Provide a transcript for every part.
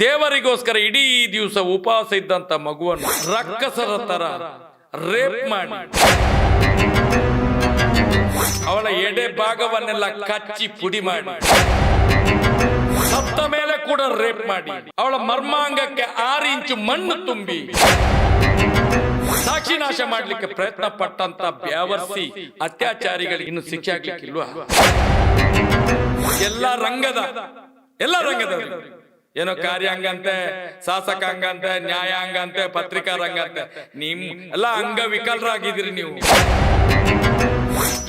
ದೇವರಿಗೋಸ್ಕರ ಇಡೀ ದಿವಸ ಉಪವಾಸ ಇದ್ದಂತ ಮಗುವನ್ನು ರಕ್ಕಸರ ತರ ರೇಪ್ ಮಾಡಿ ಅವಳ ಎಡೆ ಭಾಗವನ್ನೆಲ್ಲ ಕಚ್ಚಿ ಪುಡಿ ಮಾಡಿ ಸತ್ತ ಮೇಲೆ ಕೂಡ ರೇಪ್ ಮಾಡಿ ಅವಳ ಮರ್ಮಾಂಗಕ್ಕೆ 6 ಇಂಚು ಮಣ್ಣು ತುಂಬಿ ಸಾಕ್ಷಿ ನಾಶ ಮಾಡ್ಲಿಕ್ಕೆ ಪ್ರಯತ್ನ ಪಟ್ಟಂತ ಬ್ಯಾವರ್ಸಿ ಅತ್ಯಾಚಾರಿಗಳಿಗೆ ಇನ್ನು ಶಿಕ್ಷೆ ಆಗ್ಲಿಕ್ಕಿಲ್ವಾ? ಎಲ್ಲ ರಂಗದ ಏನೋ ಕಾರ್ಯಾಂಗ ಅಂತೆ, ಶಾಸಕಾಂಗ ಅಂತೆ, ನ್ಯಾಯಾಂಗ ಅಂತೆ, ಪತ್ರಿಕಾ ರಂಗ ಅಂತೆ, ನಿಮ್ ಎಲ್ಲ ಅಂಗವಿಕಲರಾಗಿದ್ದೀರಿ ನೀವು.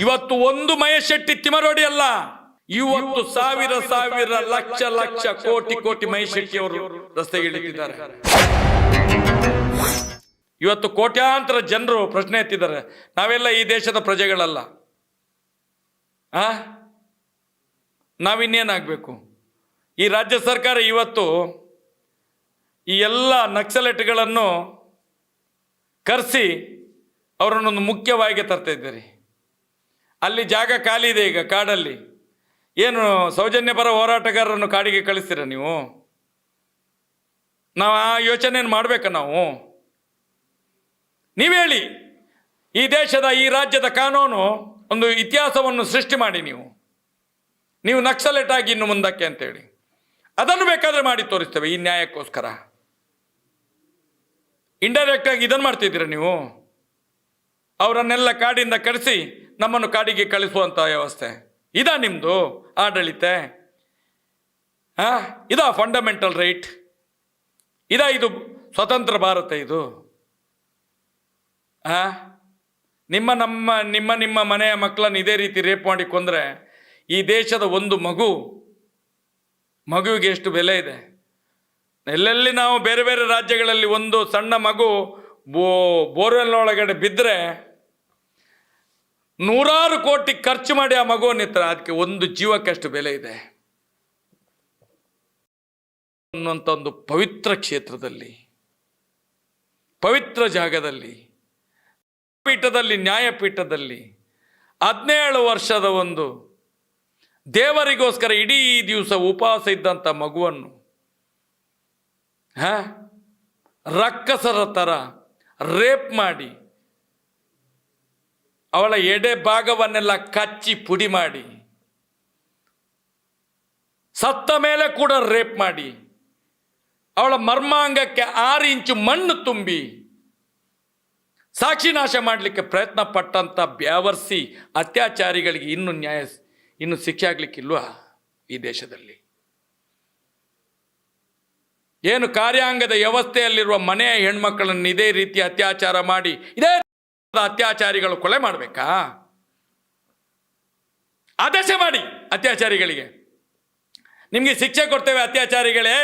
ಇವತ್ತು ಒಂದು ಮಹೇಶ್ ಶೆಟ್ಟಿ ತಿಮರೋಡಿ ಅಲ್ಲ, ಇವತ್ತು ಸಾವಿರ ಲಕ್ಷ ಕೋಟಿ ಮಹೇಶ್ ಶೆಟ್ಟಿ ಅವರು ರಸ್ತೆಗೆ ಇಳಿದಿದ್ದಾರೆ. ಇವತ್ತು ಕೋಟ್ಯಾಂತರ ಜನರು ಪ್ರಶ್ನೆ ಎತ್ತಿದ್ದಾರೆ, ನಾವೆಲ್ಲ ಈ ದೇಶದ ಪ್ರಜೆಗಳಲ್ಲ, ನಾವಿನ್ನೇನಾಗಬೇಕು? ಈ ರಾಜ್ಯ ಸರ್ಕಾರ ಇವತ್ತು ಈ ಎಲ್ಲ ನಕ್ಸಲೇಟ್ಗಳನ್ನು ಕರೆಸಿ ಅವರನ್ನೊಂದು ಮುಖ್ಯವಾಗಿ ತರ್ತಾ ಇದ್ದೀರಿ. ಅಲ್ಲಿ ಜಾಗ ಖಾಲಿ ಇದೆ ಈಗ ಕಾಡಲ್ಲಿ. ಏನು ಸೌಜನ್ಯ ಪರ ಹೋರಾಟಗಾರರನ್ನು ಕಾಡಿಗೆ ಕಳಿಸ್ತೀರ ನೀವು? ನಾವು ಆ ಯೋಚನೆಯನ್ನು ಮಾಡಬೇಕಾ? ನೀವು ಹೇಳಿ, ಈ ದೇಶದ ಈ ರಾಜ್ಯದ ಕಾನೂನು ಒಂದು ಇತಿಹಾಸವನ್ನು ಸೃಷ್ಟಿ ಮಾಡಿ ನೀವು ನಕ್ಸಲೇಟ್ ಆಗಿ ಇನ್ನು ಮುಂದಕ್ಕೆ ಅಂತೇಳಿ ಅದನ್ನು ಬೇಕಾದ್ರೆ ಮಾಡಿ ತೋರಿಸ್ತೇವೆ. ಈ ನ್ಯಾಯಕ್ಕೋಸ್ಕರ ಇಂಡೈರೆಕ್ಟ್ ಆಗಿ ಇದನ್ನು ಮಾಡ್ತಿದ್ದೀರ ನೀವು. ಅವರನ್ನೆಲ್ಲ ಕಾಡಿಂದ ಕರೆಸಿ ನಮ್ಮನ್ನು ಕಾಡಿಗೆ ಕಳಿಸುವಂತ ವ್ಯವಸ್ಥೆ ಇದಾ ನಿಮ್ದು ಆಡಳಿತ? ಇದಾ ಫಂಡಮೆಂಟಲ್ ರೈಟ್? ಇದು ಸ್ವತಂತ್ರ ಭಾರತ? ಇದು ನಿಮ್ಮ ಮನೆಯ ಮಕ್ಕಳನ್ನು ಇದೇ ರೀತಿ ರೇಪ್ ಮಾಡಿ ಕೊಂದ್ರೆ ಈ ದೇಶದ ಒಂದು ಮಗುವಿಗೆ ಎಷ್ಟು ಬೆಲೆ ಇದೆ? ಎಲ್ಲೆಲ್ಲಿ ನಾವು ಬೇರೆ ಬೇರೆ ರಾಜ್ಯಗಳಲ್ಲಿ ಒಂದು ಸಣ್ಣ ಮಗು ಬೋರ್ವೆಲ್ ಒಳಗಡೆ ಬಿದ್ದರೆ 100 ಕೋಟಿ ಖರ್ಚು ಮಾಡಿ ಆ ಮಗುವನ್ನಿತ್ರ, ಅದಕ್ಕೆ ಒಂದು ಜೀವಕ್ಕೆ ಅಷ್ಟು ಬೆಲೆ ಇದೆ ಅನ್ನುವಂಥ ಒಂದು ಪವಿತ್ರ ಕ್ಷೇತ್ರದಲ್ಲಿ, ಪವಿತ್ರ ಜಾಗದಲ್ಲಿ, ಪೀಠದಲ್ಲಿ, ನ್ಯಾಯಪೀಠದಲ್ಲಿ 17 ವರ್ಷದ ಒಂದು ದೇವರಿಗೋಸ್ಕರ ಇಡೀ ದಿವಸ ಉಪವಾಸ ಇದ್ದಂಥ ಮಗುವನ್ನು ರಕ್ಕಸರ ತರ ರೇಪ್ ಮಾಡಿ ಅವಳ ಎಡೆ ಭಾಗವನ್ನೆಲ್ಲ ಕಚ್ಚಿ ಪುಡಿ ಮಾಡಿ ಸತ್ತ ಮೇಲೆ ಕೂಡ ರೇಪ್ ಮಾಡಿ ಅವಳ ಮರ್ಮಾಂಗಕ್ಕೆ 6 ಇಂಚು ಮಣ್ಣು ತುಂಬಿ ಸಾಕ್ಷಿ ನಾಶ ಮಾಡಲಿಕ್ಕೆ ಪ್ರಯತ್ನ ಪಟ್ಟಂತ ಬ್ಯಾವರ್ಸಿ ಅತ್ಯಾಚಾರಿಗಳಿಗೆ ಇನ್ನು ಶಿಕ್ಷೆ ಆಗ್ಲಿಕ್ಕಿಲ್ವಾ ಈ ದೇಶದಲ್ಲಿ? ಏನು ಕಾರ್ಯಾಂಗದ ವ್ಯವಸ್ಥೆಯಲ್ಲಿರುವ ಮನೆಯ ಹೆಣ್ಮಕ್ಕಳನ್ನು ಇದೇ ರೀತಿ ಅತ್ಯಾಚಾರ ಮಾಡಿ ಇದೇ ಅತ್ಯಾಚಾರಿಗಳು ಕೊಲೆ ಮಾಡಬೇಕಾ? ಆದೇಶ ಮಾಡಿ ಅತ್ಯಾಚಾರಿಗಳಿಗೆ, ನಿಮಗೆ ಶಿಕ್ಷೆ ಕೊಡ್ತೇವೆ ಅತ್ಯಾಚಾರಿಗಳೇ,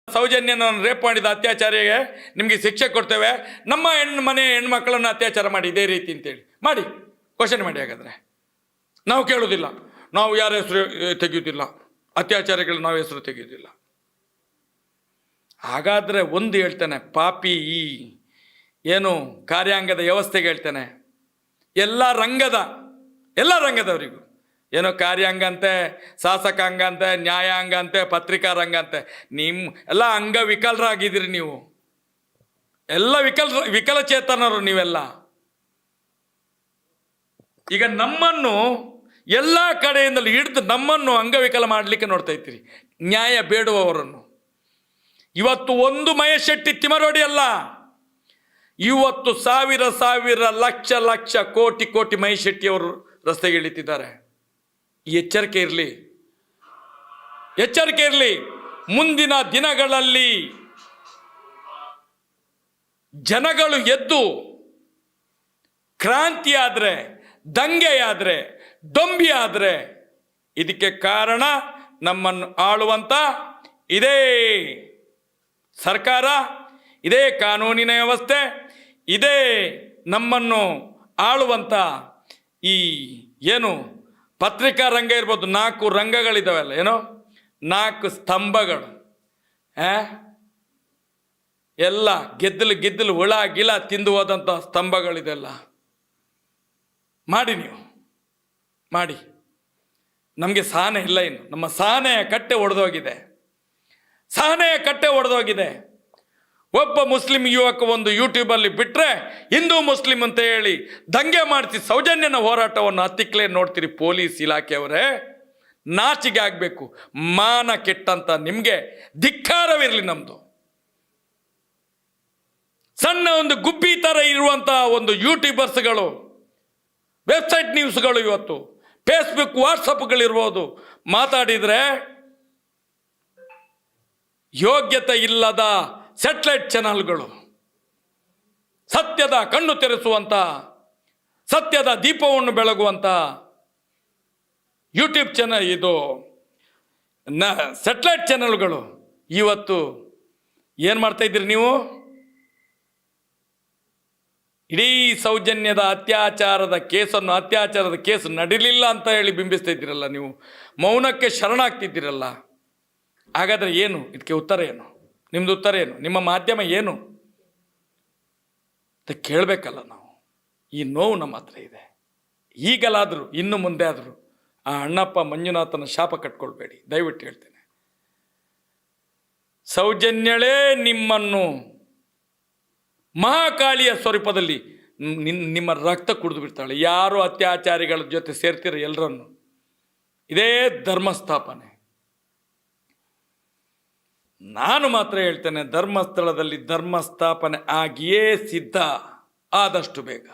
ಸೌಜನ್ಯನನ್ನು ರೇಪ್ ಮಾಡಿದ ಅತ್ಯಾಚಾರಿಗೆ ನಿಮಗೆ ಶಿಕ್ಷೆ ಕೊಡ್ತೇವೆ, ನಮ್ಮ ಮನೆ ಹೆಣ್ಮಕ್ಕಳನ್ನು ಅತ್ಯಾಚಾರ ಮಾಡಿ ಇದೇ ರೀತಿ ಅಂತೇಳಿ ಮಾಡಿ ಕ್ವಶನ್ ಮಾಡಿ. ಹಾಗಾದರೆ ನಾವು ಕೇಳೋದಿಲ್ಲ, ನಾವು ಯಾರ ಹೆಸರು ತೆಗೆಯುವುದಿಲ್ಲ, ಅತ್ಯಾಚಾರಿಗಳು ನಾವು ಹೆಸರು ತೆಗೆಯುವುದಿಲ್ಲ. ಹಾಗಾದರೆ ಒಂದು ಹೇಳ್ತೇನೆ, ಪಾಪಿ ಈ ಏನು ಕಾರ್ಯಾಂಗದ ವ್ಯವಸ್ಥೆಗೆ ಹೇಳ್ತೇನೆ, ಎಲ್ಲ ರಂಗದವರಿಗೂ, ಏನೋ ಕಾರ್ಯಾಂಗ ಅಂತೆ, ಶಾಸಕಾಂಗ ಅಂತೆ, ನ್ಯಾಯಾಂಗ ಅಂತೆ, ಪತ್ರಿಕಾ ರಂಗ ಅಂತೆ, ಎಲ್ಲ ಅಂಗವಿಕಲರಾಗಿದ್ದೀರಿ ನೀವು, ಎಲ್ಲ ವಿಕಲಚೇತನರು ನೀವೆಲ್ಲ. ಈಗ ನಮ್ಮನ್ನು ಎಲ್ಲ ಕಡೆಯಿಂದಲೂ ಹಿಡಿದು ನಮ್ಮನ್ನು ಅಂಗವಿಕಲ ಮಾಡಲಿಕ್ಕೆ ನೋಡ್ತಾ ಇದ್ದೀರಿ, ನ್ಯಾಯ ಬೇಡುವವರನ್ನು. ಇವತ್ತು ಒಂದು ಮಹೇಶ್ ಶೆಟ್ಟಿ ತಿಮರೋಡಿ ಅಲ್ಲ, ಇವತ್ತು ಸಾವಿರ ಲಕ್ಷ ಕೋಟಿ ಮಹೇಶ್ ಶೆಟ್ಟಿ ಅವರು ರಸ್ತೆಗೆ ಇಳಿತಿದ್ದಾರೆ. ಎಚ್ಚರಿಕೆ ಇರಲಿ. ಮುಂದಿನ ದಿನಗಳಲ್ಲಿ ಜನಗಳು ಎದ್ದು ಕ್ರಾಂತಿಯಾದರೆ, ದಂಗೆಯಾದರೆ, ದೊಂಬಿಯಾದರೆ ಇದಕ್ಕೆ ಕಾರಣ ನಮ್ಮನ್ನು ಆಳುವಂಥ ಇದೇ ಸರ್ಕಾರ, ಇದೇ ಕಾನೂನಿನ ವ್ಯವಸ್ಥೆ, ಇದೇ ನಮ್ಮನ್ನು ಆಳುವಂಥ ಈ ಏನು ಪತ್ರಿಕಾ ರಂಗ ಇರ್ಬೋದು, 4 ರಂಗಗಳಿದ್ದಾವಲ್ಲ, ಏನೋ 4 ಸ್ತಂಭಗಳು, ಎಲ್ಲ ಗೆದ್ದಲು ಹುಳ ಗಿಳ ತಿಂದು ಹೋದಂಥ ಸ್ತಂಭಗಳಿದೆಲ್ಲ. ನೀವು ಮಾಡಿ, ನಮಗೆ ಸಹನೆ ಇಲ್ಲ, ಇನ್ನು ನಮ್ಮ ಸಹನೆ ಕಟ್ಟೆ ಒಡೆದೋಗಿದೆ. ಸಹನೆಯ ಕಟ್ಟೆ ಒಡೆದೋಗಿದೆ. ಒಬ್ಬ ಮುಸ್ಲಿಂ ಯುವಕ ಒಂದು ಯೂಟ್ಯೂಬಲ್ಲಿ ಬಿಟ್ಟರೆ ಹಿಂದೂ ಮುಸ್ಲಿಂ ಅಂತ ಹೇಳಿ ದಂಗೆ ಮಾಡಿಸಿ ಸೌಜನ್ಯನ ಹೋರಾಟವನ್ನು ಹತ್ತಿಕ್ಲೇ ನೋಡ್ತೀರಿ. ಪೊಲೀಸ್ ಇಲಾಖೆಯವರೇ, ನಾಚಿಗೆ ಆಗಬೇಕು. ಮಾನ ಕೆಟ್ಟಂತ ನಿಮಗೆ ಧಿಕ್ಕಾರವಿರಲಿ. ನಮ್ಮದು ಸಣ್ಣ ಒಂದು ಗುಬ್ಬಿ ಥರ ಇರುವಂಥ ಒಂದು ಯೂಟ್ಯೂಬರ್ಸ್ಗಳು, ವೆಬ್ಸೈಟ್ ನ್ಯೂಸ್ಗಳು, ಇವತ್ತು ಫೇಸ್ಬುಕ್ ವಾಟ್ಸಪ್ಗಳಿರ್ಬೋದು, ಮಾತಾಡಿದರೆ ಯೋಗ್ಯತೆ ಇಲ್ಲದ ಸ್ಯಾಟಲೈಟ್ ಚಾನಲ್ಗಳು, ಸತ್ಯದ ಕಣ್ಣು ತೆರೆಸುವಂಥ, ಸತ್ಯದ ದೀಪವನ್ನು ಬೆಳಗುವಂಥ ಯೂಟ್ಯೂಬ್ ಚಾನಲ್, ಇದು ಸ್ಯಾಟಲೈಟ್ ಚಾನಲ್ಗಳು ಇವತ್ತು ಏನು ಮಾಡ್ತಾ ಇದ್ದೀರಿ ನೀವು? ಇಡೀ ಸೌಜನ್ಯದ ಅತ್ಯಾಚಾರದ ಕೇಸು ನಡೀಲಿಲ್ಲ ಅಂತ ಹೇಳಿ ಬಿಂಬಿಸ್ತಾ ಇದ್ದೀರಲ್ಲ ನೀವು, ಮೌನಕ್ಕೆ ಶರಣಾಗ್ತಿದ್ದೀರಲ್ಲ. ಹಾಗಾದರೆ ಏನು ಇದಕ್ಕೆ ಉತ್ತರ? ಏನು ನಿಮ್ಮದು ಉತ್ತರ? ಏನು ನಿಮ್ಮ ಮಾಧ್ಯಮ? ಏನು ಅಂತ ಕೇಳಬೇಕಲ್ಲ ನಾವು. ಈ ನೋವು ನಮ್ಮ ಹತ್ರ ಇದೆ. ಈಗಲಾದರೂ ಇನ್ನು ಮುಂದೆ ಆದರೂ ಆ ಅಣ್ಣಪ್ಪ ಮಂಜುನಾಥನ ಶಾಪ ಕಟ್ಕೊಳ್ಬೇಡಿ, ದಯವಿಟ್ಟು ಹೇಳ್ತೇನೆ. ಸೌಜನ್ಯಳೇ ನಿಮ್ಮನ್ನು ಮಹಾಕಾಳಿಯ ಸ್ವರೂಪದಲ್ಲಿ ನಿಮ್ಮ ರಕ್ತ ಕುಡಿದು ಬಿಡ್ತಾಳೆ. ಯಾರು ಅತ್ಯಾಚಾರಿಗಳ ಜೊತೆ ಸೇರ್ತೀರ ಎಲ್ಲರನ್ನು, ಇದೇ ಧರ್ಮಸ್ಥಾಪನೆ. ನಾನು ಮಾತ್ರ ಹೇಳ್ತೇನೆ, ಧರ್ಮಸ್ಥಳದಲ್ಲಿ ಧರ್ಮಸ್ಥಾಪನೆ ಆಗಿಯೇ ಸಿದ್ಧ. ಆದಷ್ಟು ಬೇಗ